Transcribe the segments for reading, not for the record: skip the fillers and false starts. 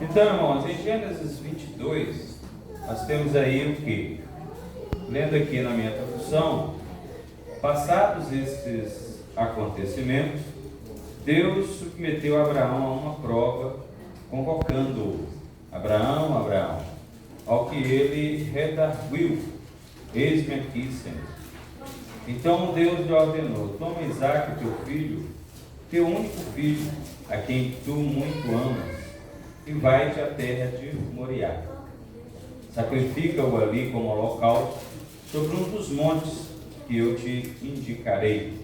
Então, irmãos, em Gênesis 22, nós temos aí o que? Lendo aqui na minha tradução, passados estes acontecimentos, Deus submeteu Abraão a uma prova, convocando-o. Abraão, Abraão, ao que ele redarguiu: eis-me aqui, Senhor. Então Deus lhe ordenou: toma Isaque, teu filho, teu único filho, a quem tu muito amas, e vai-te à terra de Moriá. Sacrifica-o ali como holocausto sobre um dos montes que eu te indicarei.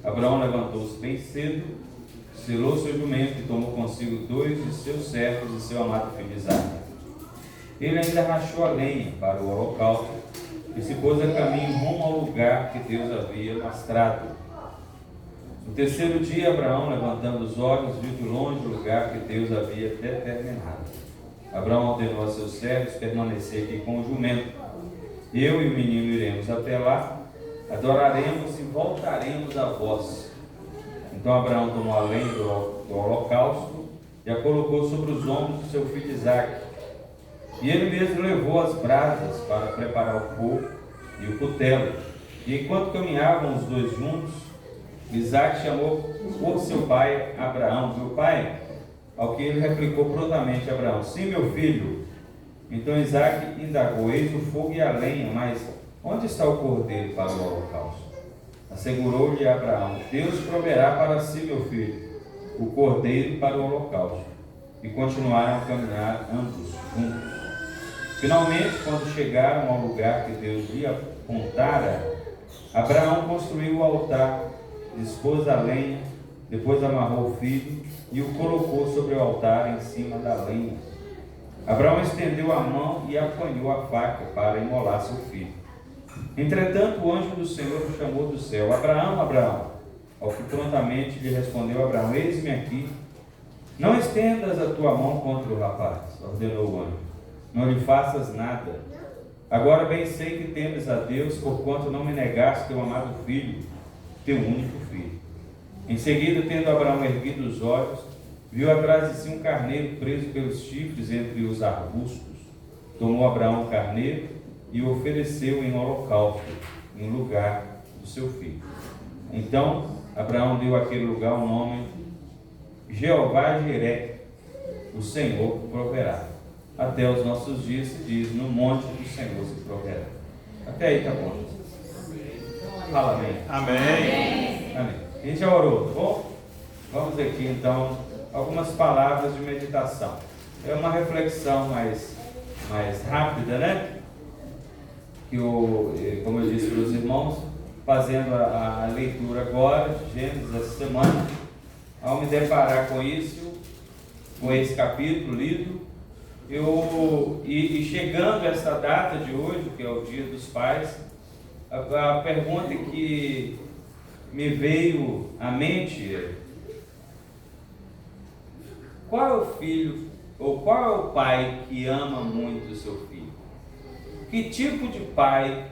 Abraão levantou-se bem cedo, selou seu jumento e tomou consigo 2 de seus servos e seu amado filho Isaque. Ele ainda rachou a lenha para o holocausto e se pôs a caminho rumo ao lugar que Deus havia mostrado. No terceiro dia, Abraão, levantando os olhos, viu de longe o lugar que Deus havia determinado. Abraão ordenou a seus servos permanecer aqui com o jumento. Eu e o menino iremos até lá, adoraremos e voltaremos a vós. Então Abraão tomou a lenha do holocausto e a colocou sobre os ombros do seu filho Isaque. E ele mesmo levou as brasas para preparar o fogo e o cutelo. E enquanto caminhavam os dois juntos, Isaque chamou por seu pai Abraão: meu pai? Ao que ele replicou prontamente Abraão: sim, meu filho. Então Isaque indagou: eis o fogo e a lenha, mas onde está o cordeiro para o holocausto? Assegurou-lhe Abraão: Deus proverá para si, meu filho, o cordeiro para o holocausto. E continuaram a caminhar ambos juntos. Finalmente, quando chegaram ao lugar que Deus lhe apontara, Abraão construiu o altar, dispôs a lenha, depois amarrou o filho e o colocou sobre o altar em cima da lenha. Abraão estendeu a mão e apanhou a faca para imolar seu filho. Entretanto, o anjo do Senhor o chamou do céu: Abraão, Abraão. Ao que prontamente lhe respondeu Abraão: eis-me aqui. Não estendas a tua mão contra o rapaz, ordenou o anjo. Não lhe faças nada. Agora bem sei que temes a Deus, porquanto não me negaste teu amado filho, teu único filho. Em seguida, tendo Abraão erguido os olhos, viu atrás de si um carneiro preso pelos chifres entre os arbustos. Tomou Abraão o carneiro e o ofereceu em holocausto, em lugar do seu filho. Então Abraão deu àquele lugar o nome Jeová Jiré, o Senhor proverá. Até os nossos dias se diz: no monte do Senhor se proverá. Até aí tá bom. Fala amém. Amém. Amém. A gente já orou, tá bom? Vamos aqui então algumas palavras de meditação. É uma reflexão mais rápida, né? Que como eu disse para os irmãos, fazendo a leitura agora de Gênesis essa semana, ao me deparar com isso, com esse capítulo lido, e chegando a essa data de hoje, que é o Dia dos Pais, a pergunta que me veio à mente é: qual é o filho, ou qual é o pai que ama muito o seu filho? Que tipo de pai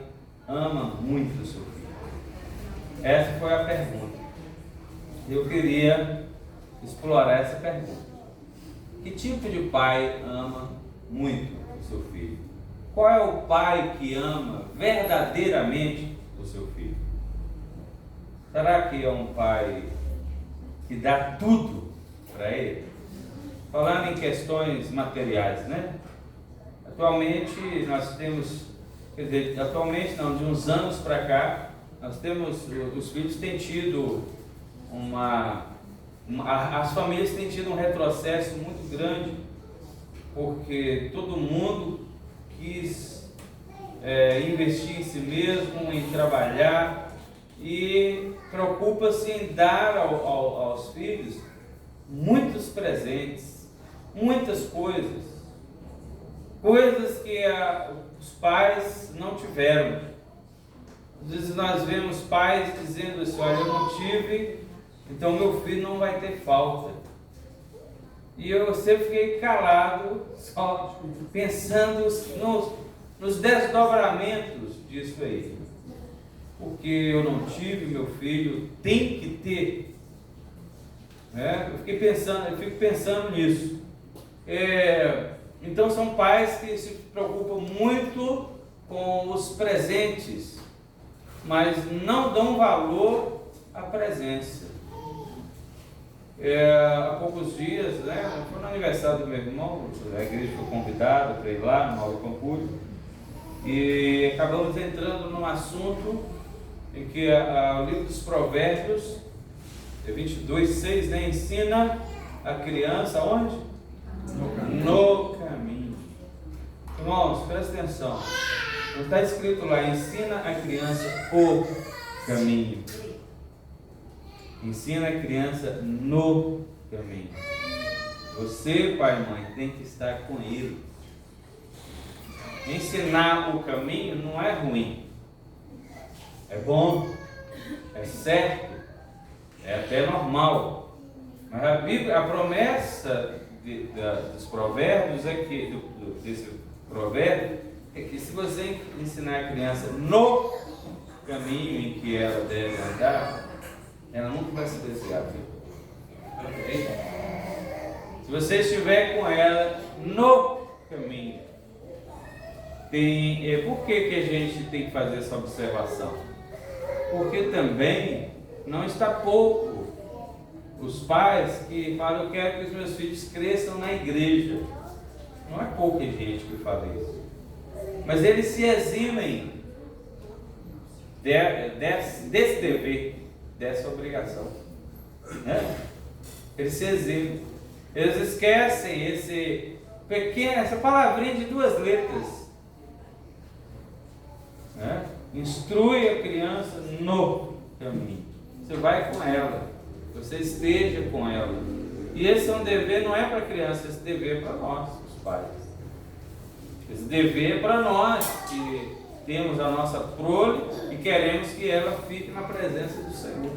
ama muito o seu filho? Essa foi a pergunta. Eu queria explorar essa pergunta. Que tipo de pai ama muito o seu filho? Qual é o pai que ama verdadeiramente o seu filho? Será que é um pai que dá tudo para ele? Falando em questões materiais, né? Atualmente nós temos, quer dizer, atualmente não, de uns anos para cá, nós temos, os filhos têm tido as famílias têm tido um retrocesso muito grande, porque todo mundo quis investir em si mesmo, em trabalhar, e preocupa-se em dar aos filhos muitos presentes, muitas coisas que os pais não tiveram. Às vezes nós vemos pais dizendo assim: olha, eu não tive, então meu filho não vai ter falta. E eu sempre fiquei calado, só pensando nos desdobramentos disso aí. Porque eu não tive, meu filho tem que ter. Eu fico pensando nisso. Então são pais que se preocupam muito com os presentes, mas não dão valor à presença. Há poucos dias, né, foi no aniversário do meu irmão, a igreja foi convidada para ir lá no Nova Pampulha, e acabamos entrando num assunto em que o livro dos Provérbios 22:6, né, ensina a criança onde? No caminho. Irmãos, presta atenção. Não está escrito lá, ensina a criança o caminho. Ensina a criança no caminho. Você, pai e mãe, tem que estar com ele. Ensinar o caminho não é ruim. É bom, é certo, é até normal. Mas a Bíblia, a promessa dos provérbios é que, desse provérbio, é que se você ensinar a criança no caminho em que ela deve andar, ela nunca vai se desviar dele. Okay? Se você estiver com ela no caminho, por que a gente tem que fazer essa observação? Porque também não está pouco os pais que falam: eu quero que os meus filhos cresçam na igreja. Não é pouca gente que fala isso, mas eles se eximem desse dever, dessa obrigação, né? Eles se eximem, eles esquecem essa palavrinha de 2 letras, né? Instrui a criança no caminho. Você vai com ela, você esteja com ela. E esse é um dever, não é para a criança, esse dever é para nós, os pais. Esse dever é para nós que temos a nossa prole e queremos que ela fique na presença do Senhor.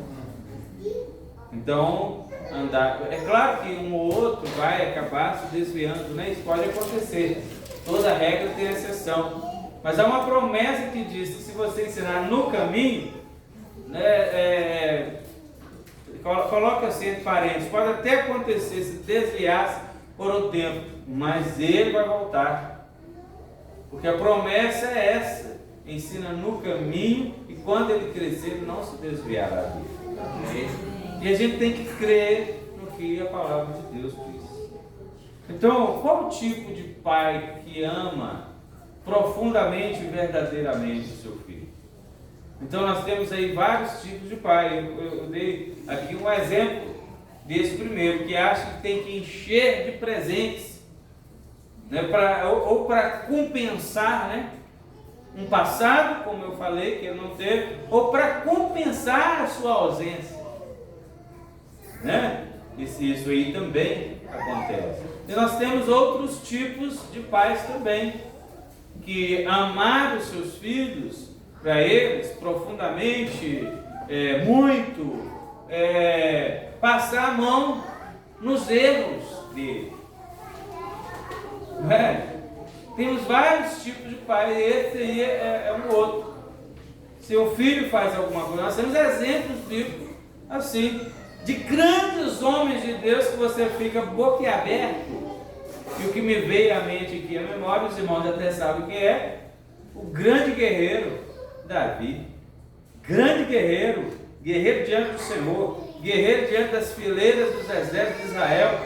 Então, é claro que um ou outro vai acabar se desviando, né? Isso pode acontecer. Toda regra tem exceção. Mas há uma promessa que diz que se você ensinar no caminho, né, coloca assim entre parênteses, pode até acontecer se desviar por um tempo, mas ele vai voltar. Porque a promessa é essa: ensina no caminho e quando ele crescer ele não se desviará dele. E a gente tem que crer no que a palavra de Deus diz. Então, qual o tipo de pai que ama profundamente e verdadeiramente o seu filho? Então nós temos aí vários tipos de pai. Eu dei aqui um exemplo desse primeiro, que acha que tem que encher de presentes, né, ou para compensar, né, um passado, como eu falei, que ele não teve, ou para compensar a sua ausência, né? Isso aí também acontece. E nós temos outros tipos de pais também, que amar os seus filhos, para eles, profundamente, muito, passar a mão nos erros dele. Não é? Temos vários tipos de pai, esse aí é um outro. Se o filho faz alguma coisa, nós temos exemplos bíblicos assim, de grandes homens de Deus que você fica boquiaberto. E o que me veio à mente aqui, a memória, os irmãos até sabem o que é: o grande guerreiro Davi. Grande guerreiro, guerreiro diante do Senhor, guerreiro diante das fileiras dos exércitos de Israel,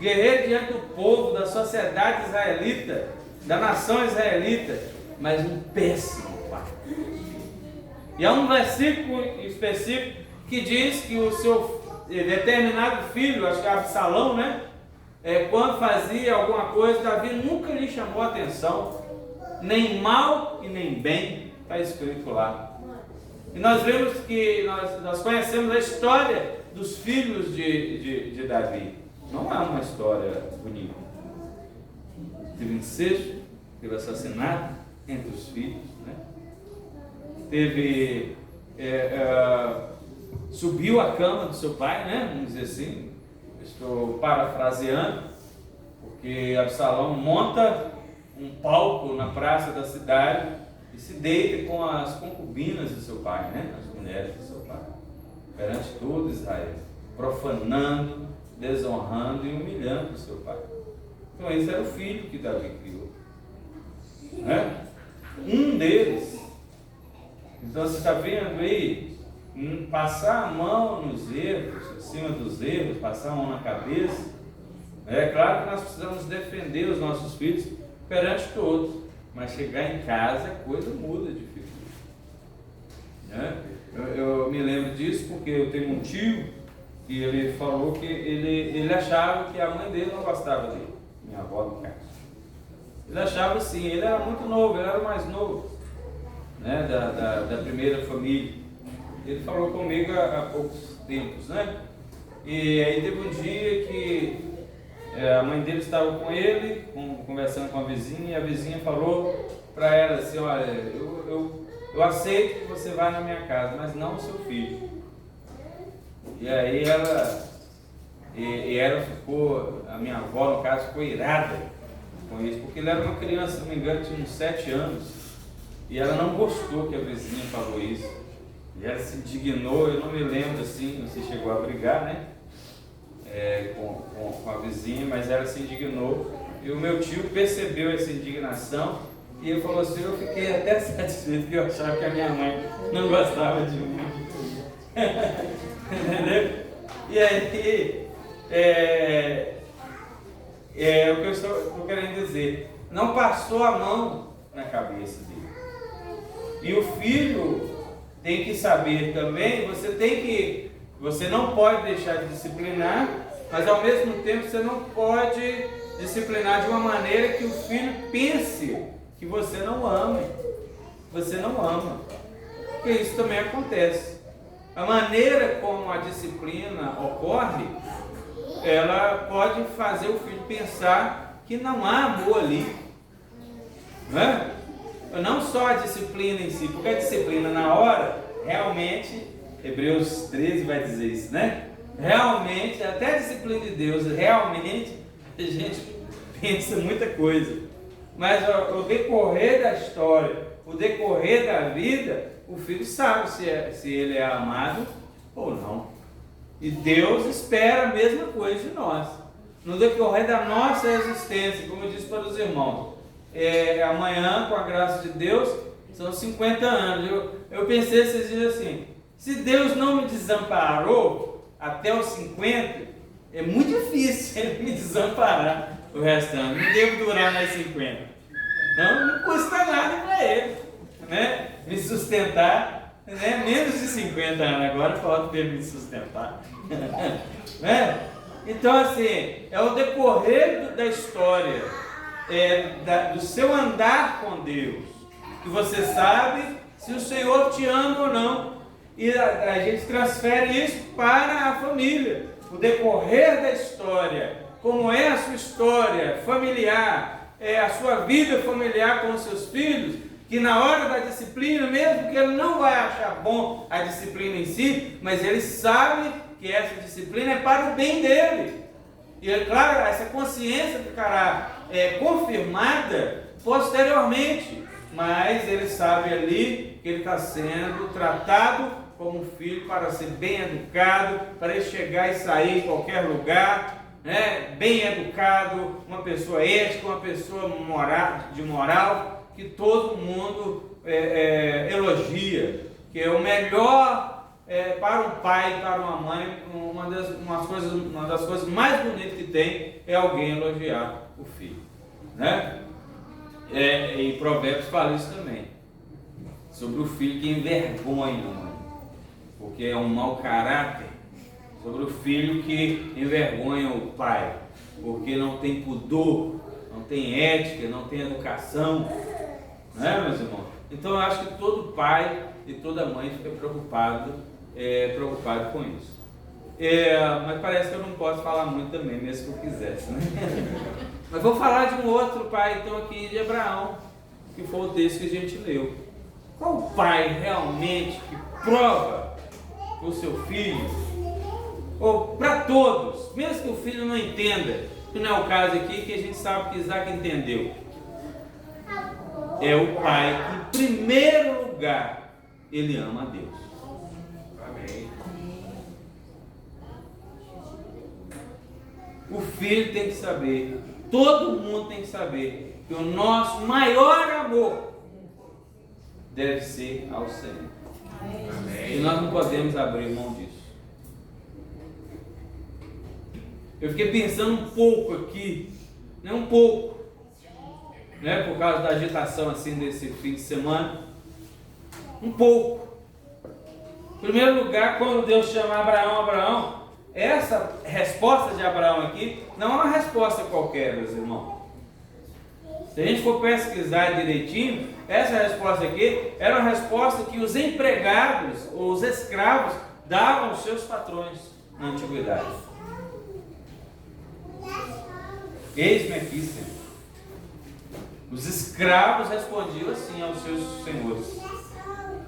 guerreiro diante do povo, da sociedade israelita, da nação israelita, mas um péssimo pai. E há um versículo específico que diz que o seu determinado filho, acho que é Absalão, né? Quando fazia alguma coisa, Davi nunca lhe chamou a atenção, nem mal e nem bem, está escrito lá. E nós vemos que nós conhecemos a história dos filhos de Davi. Não é uma história bonita. Teve incesto, teve assassinato entre os filhos, né? Teve subiu a cama do seu pai, né? Vamos dizer assim. Estou parafraseando, porque Absalão monta um palco na praça da cidade e se deita com as concubinas do seu pai, né? As mulheres do seu pai, perante todo Israel, profanando, desonrando e humilhando o seu pai. Então esse era o filho que Davi criou, né? Um deles. Então você está vendo aí, passar a mão nos erros, em cima dos erros, passar a mão na cabeça. É claro que nós precisamos defender os nossos filhos perante todos, mas chegar em casa a coisa muda de figura, né? Eu me lembro disso porque eu tenho um tio e ele falou que ele achava que a mãe dele não gostava dele, minha avó no caso. Ele achava assim, ele era muito novo, ele era o mais novo, né, da primeira família. Ele falou comigo há poucos tempos, né? E aí teve um dia que a mãe dele estava com ele, conversando com a vizinha, e a vizinha falou para ela assim: olha, eu aceito que você vá na minha casa, mas não o seu filho. E aí ela ficou, a minha avó no caso, ficou irada com isso, porque ele era uma criança, se não me engano, tinha uns 7 anos, e ela não gostou que a vizinha falou isso. E ela se indignou, eu não me lembro assim, não sei se chegou a brigar, né? Com a vizinha, mas ela se indignou. E o meu tio percebeu essa indignação e ele falou assim: eu fiquei até satisfeito, que eu achava que a minha mãe não gostava de mim. Entendeu? E aí, o que eu estou querendo dizer, não passou a mão na cabeça dele. E o filho tem que saber também, você não pode deixar de disciplinar, mas ao mesmo tempo você não pode disciplinar de uma maneira que o filho pense que você não ama. Você não ama. Porque isso também acontece. A maneira como a disciplina ocorre, ela pode fazer o filho pensar que não há amor ali. Não é? Não só a disciplina em si, porque a disciplina na hora, realmente, Hebreus 13 vai dizer isso, né? Realmente, até a disciplina de Deus, realmente, a gente pensa muita coisa. Mas o decorrer da história, o decorrer da vida, o filho sabe se ele é amado ou não. E Deus espera a mesma coisa de nós. No decorrer da nossa existência, como eu disse para os irmãos, amanhã, com a graça de Deus, são 50 anos. Eu pensei esses dias assim: se Deus não me desamparou até os 50, é muito difícil Ele me desamparar o restante. Não devo durar mais 50. Não custa nada para Ele, né? Me sustentar, né? Menos de 50 anos agora falta para Ele me sustentar. Né? Então, assim, é o decorrer da história, do seu andar com Deus, que você sabe se o Senhor te ama ou não. E a gente transfere isso para a família. O decorrer da história, como é a sua história familiar, a sua vida familiar com os seus filhos, que na hora da disciplina, mesmo que ele não vai achar bom a disciplina em si, mas ele sabe que essa disciplina é para o bem dele. E é claro, essa consciência ficará confirmada posteriormente, mas ele sabe ali que ele está sendo tratado como um filho para ser bem educado, para ele chegar e sair em qualquer lugar, né? Bem educado, uma pessoa ética, uma pessoa de moral, que todo mundo elogia, que é o melhor para um pai, para uma mãe. Uma das coisas mais bonitas que tem é alguém elogiar o filho, né? E Provérbios fala isso também, sobre o filho que envergonha a mãe, porque é um mau caráter, sobre o filho que envergonha o pai, porque não tem pudor, não tem ética, não tem educação, né, meus irmãos? Então eu acho que todo pai e toda mãe fica preocupado com isso. Mas parece que eu não posso falar muito também, mesmo que eu quisesse, né? Mas vou falar de um outro pai, então, aqui de Abraão, que foi o texto que a gente leu. Qual pai realmente que prova o seu filho, ou para todos, mesmo que o filho não entenda, que não é o caso aqui, que a gente sabe que Isaac entendeu, é o pai que, em primeiro lugar, ele ama a Deus. Amém. O filho tem que saber Todo mundo tem que saber que o nosso maior amor deve ser ao Senhor. Amém. E nós não podemos abrir mão disso. Eu fiquei pensando um pouco aqui, né, um pouco, né, por causa da agitação assim desse fim de semana, um pouco. Em primeiro lugar, quando Deus chama Abraão, essa resposta de Abraão aqui não é uma resposta qualquer, meus irmãos. Se a gente for pesquisar direitinho, essa resposta aqui era uma resposta que os empregados ou os escravos davam aos seus patrões na antiguidade. Eis-me aqui, Senhor. Os escravos respondiam assim aos seus senhores.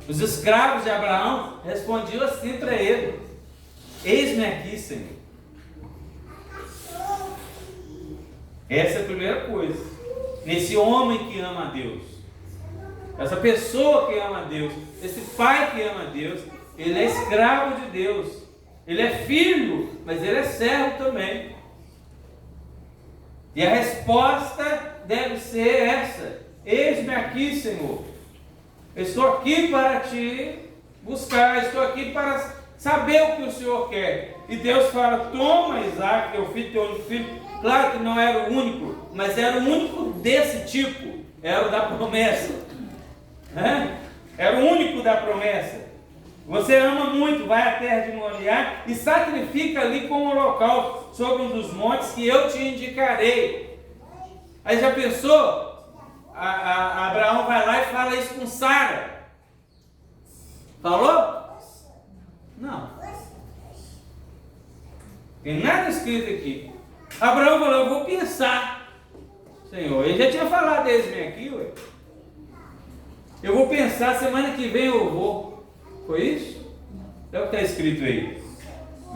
Os escravos de Abraão respondiam assim para ele: eis-me aqui, Senhor. Essa é a primeira coisa. Nesse homem que ama a Deus, essa pessoa que ama a Deus, esse pai que ama a Deus, ele é escravo de Deus, ele é filho, mas ele é servo também. E a resposta deve ser essa: eis-me aqui, Senhor. Eu estou aqui para te buscar, estou aqui para saber o que o Senhor quer. E Deus fala: toma Isaac, teu filho, teu único filho. Claro que não era o único, mas era o único desse tipo, era o da promessa. Era o único da promessa. Você ama muito, vai à terra de Moriá e sacrifica ali como holocausto sobre um dos montes que eu te indicarei. Aí já pensou? Abraão vai lá e fala isso com Sara. Falou? Não. Tem nada escrito aqui. Abraão falou: eu vou pensar, Senhor. Ele já tinha falado eis-me aqui, ué. Eu vou pensar, semana que vem eu vou. Foi isso? É o que está escrito aí.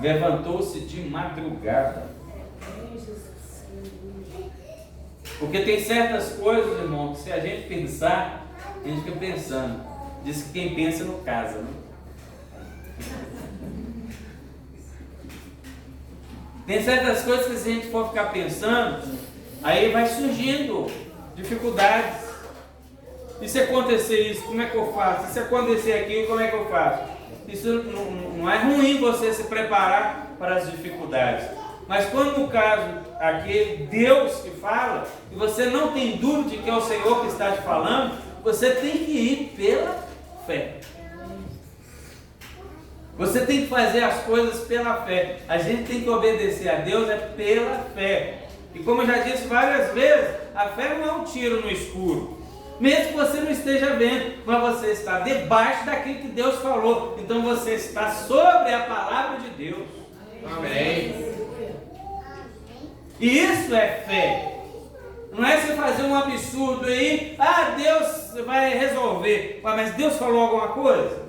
Levantou-se de madrugada. Porque tem certas coisas, irmão, que se a gente pensar, a gente fica pensando. Diz que quem pensa não casa, né? Tem certas coisas que se a gente for ficar pensando, aí vai surgindo dificuldades. E se acontecer isso, como é que eu faço? E se acontecer aquilo, como é que eu faço? Isso não é ruim você se preparar para as dificuldades. Mas quando no caso aqui é Deus que fala, e você não tem dúvida de que é o Senhor que está te falando, você tem que ir pela fé. Você tem que fazer as coisas pela fé. A gente tem que obedecer a Deus pela fé. E como eu já disse várias vezes, a fé não é um tiro no escuro. Mesmo que você não esteja vendo, mas você está debaixo daquilo que Deus falou. Então você está sobre a palavra de Deus. Amém. E isso é fé. Não é você fazer um absurdo aí, Deus vai resolver. Mas Deus falou alguma coisa?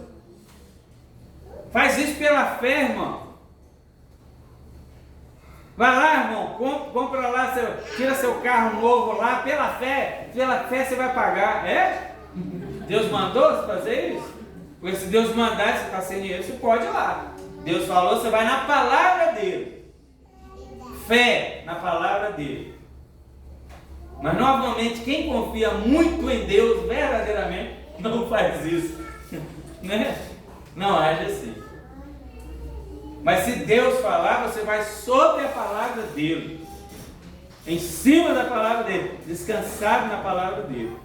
Faz isso pela fé, irmão. Vai lá, irmão, compra lá, tira seu carro novo lá, pela fé você vai pagar. É? Deus mandou você fazer isso? Porque se Deus mandar, você está sem dinheiro, você pode ir lá. Deus falou, você vai na palavra dele. Fé na palavra dele. Mas novamente, quem confia muito em Deus, verdadeiramente, não faz isso. Né? Não age assim. Mas se Deus falar, você vai sobre a palavra dele, em cima da palavra dele, descansado na palavra dele.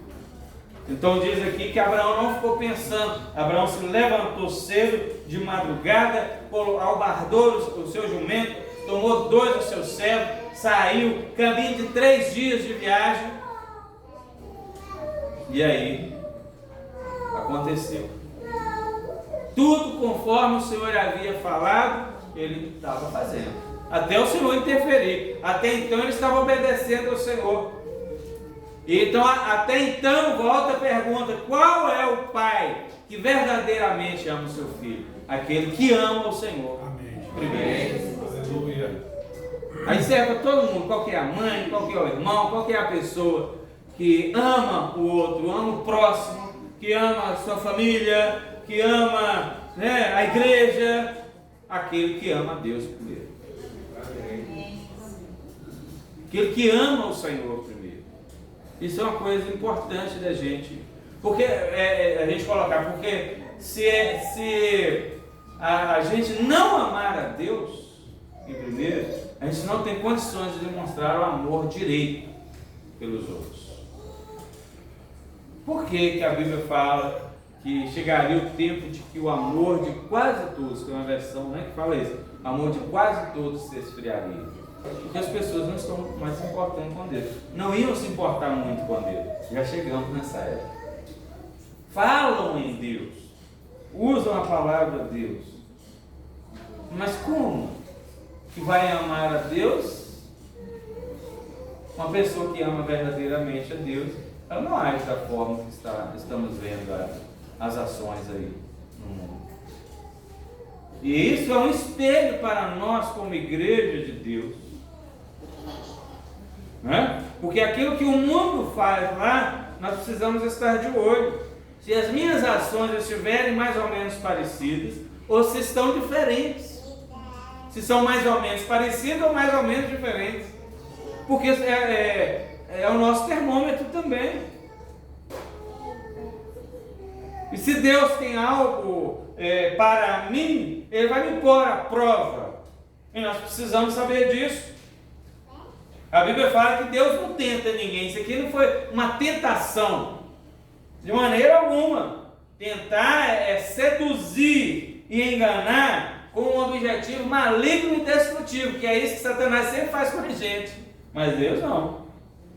Então diz aqui que Abraão não ficou pensando. Abraão se levantou cedo, de madrugada, albardou o seu jumento, tomou 2 dos seus servos, saiu, caminho de 3 dias de viagem. E aí aconteceu. Tudo conforme o Senhor havia falado, ele estava fazendo. Até o Senhor interferir. Até então ele estava obedecendo ao Senhor. E então, até então, volta a pergunta: qual é o pai que verdadeiramente ama o seu filho? Aquele que ama o Senhor. Amém. Primeiro. Aleluia. Aí serve para todo mundo, qual que é a mãe, qual que é o irmão, qual que é a pessoa que ama o outro, ama o próximo, que ama a sua família, que ama, né, a igreja, aquele que ama a Deus primeiro. Aquele que ama o Senhor primeiro. Isso é uma coisa importante da gente. Porque a gente colocar, porque se a gente não amar a Deus em primeiro, a gente não tem condições de demonstrar o amor direito pelos outros. Por que a Bíblia fala que chegaria o tempo de que o amor de quase todos, que é uma versão, né, que fala isso, o amor de quase todos se esfriaria? Porque as pessoas não estão mais se importando com Deus, não iam se importar muito com Deus. Já chegamos nessa época. Falam em Deus, usam a palavra Deus, mas como que vai amar a Deus? Uma pessoa que ama verdadeiramente a Deus, ela não age da forma que estamos vendo as ações aí no mundo. E isso é um espelho para nós como igreja de Deus, né? Porque aquilo que o mundo faz lá, nós precisamos estar de olho. Se as minhas ações estiverem mais ou menos parecidas, ou se estão diferentes. Se são mais ou menos parecidas ou mais ou menos diferentes. Porque é o nosso termômetro também. E se Deus tem algo para mim, Ele vai me pôr à prova. E nós precisamos saber disso. A Bíblia fala que Deus não tenta ninguém. Isso aqui não foi uma tentação. De maneira alguma. Tentar é seduzir e enganar com um objetivo maligno e destrutivo, que é isso que Satanás sempre faz com a gente. Mas Deus não.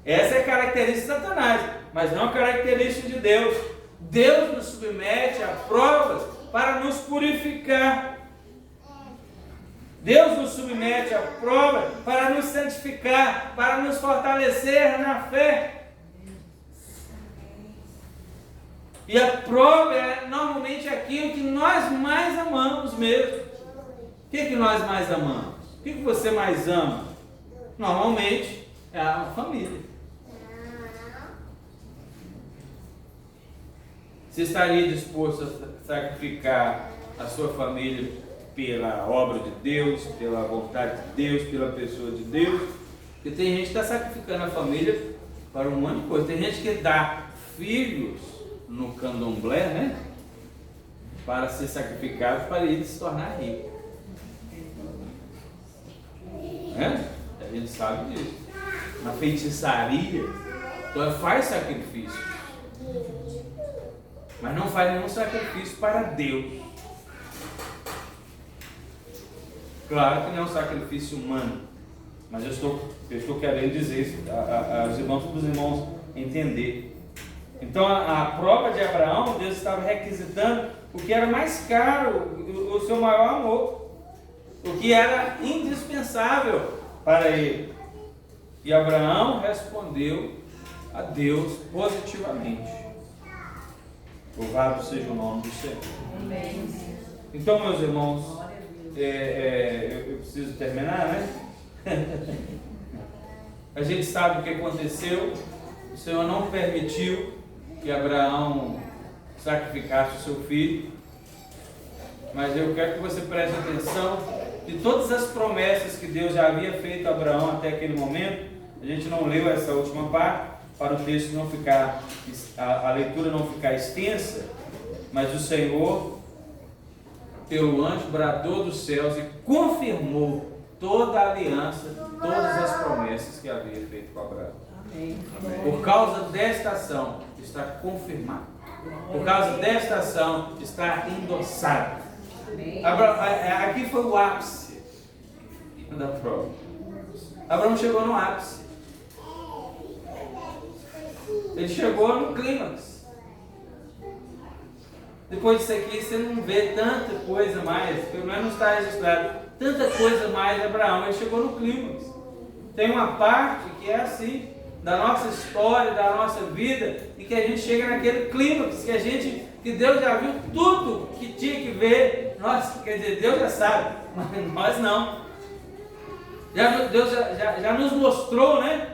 Essa é a característica de Satanás, mas não a característica de Deus. Deus nos submete a provas para nos purificar. Deus nos submete a provas para nos santificar, para nos fortalecer na fé. E a prova é normalmente aquilo que nós mais amamos mesmo. O que nós mais amamos? O que você mais ama? Normalmente é a família. Você estaria disposto a sacrificar a sua família pela obra de Deus, pela vontade de Deus, pela pessoa de Deus? Porque tem gente que está sacrificando a família para um monte de coisa. Tem gente que dá filhos no candomblé, né? Para ser sacrificado para ele se tornar rico. A gente sabe disso. Na feitiçaria, então faz sacrifício, mas não faz nenhum sacrifício para Deus. Claro que não é um sacrifício humano, mas eu estou querendo dizer isso aos irmãos, para os irmãos entender. Então a prova de Abraão, Deus estava requisitando o que era mais caro, o seu maior amor, o que era indispensável para ele. E Abraão respondeu a Deus positivamente. Louvado seja o nome do Senhor. Amém. Então, meus irmãos, eu preciso terminar, né? A gente sabe o que aconteceu. O Senhor não permitiu que Abraão sacrificasse o seu filho, mas eu quero que você preste atenção que todas as promessas que Deus já havia feito a Abraão até aquele momento, a gente não leu essa última parte para o texto não ficar, a leitura não ficar extensa, mas o Senhor, pelo anjo, bradou dos céus e confirmou toda a aliança, todas as promessas que havia feito com Abraão. Por causa desta ação está confirmado. Por causa desta ação está endossado. Aqui foi o ápice da prova. Abraão chegou no ápice. Ele chegou no clímax. Depois disso aqui você não vê tanta coisa mais, pelo menos está registrado, tanta coisa mais de Abraão. Ele chegou no clímax. Tem uma parte que é assim, da nossa história, da nossa vida, e que a gente chega naquele clímax, que Deus já viu tudo que tinha que ver. Quer dizer, Deus já sabe, mas nós não. Deus já nos mostrou, né?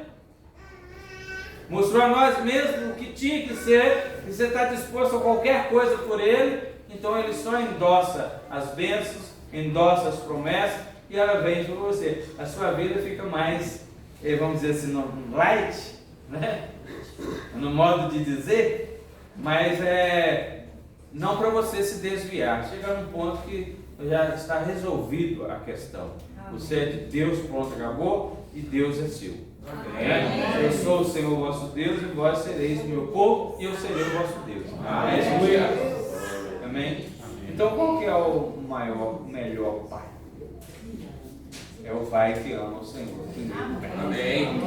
Mostrou a nós mesmos o que tinha que ser, e você está disposto a qualquer coisa por Ele, então Ele só endossa as bênçãos, endossa as promessas, e ela vem para você. A sua vida fica mais vamos dizer assim, no light, né? No modo de dizer, mas não para você se desviar. Chega num ponto que já está resolvido a questão. Você é de Deus, pronto, acabou, e Deus é seu. Eu sou o Senhor vosso Deus, e vós sereis meu povo, e eu serei o vosso Deus. Amém? Então qual que é o melhor pai? É o pai que ama o Senhor. Amém?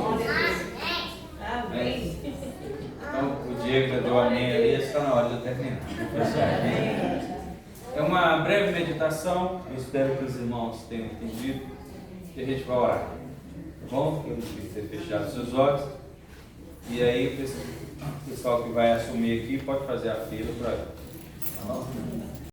Amém. Então o Diego já deu amém ali, está na hora de eu terminar. É uma breve meditação, eu espero que os irmãos tenham entendido, que a gente vai orar. Tá bom? Eu tive que ter fechado seus olhos. E aí o pessoal que vai assumir aqui pode fazer a fila para. Tá bom?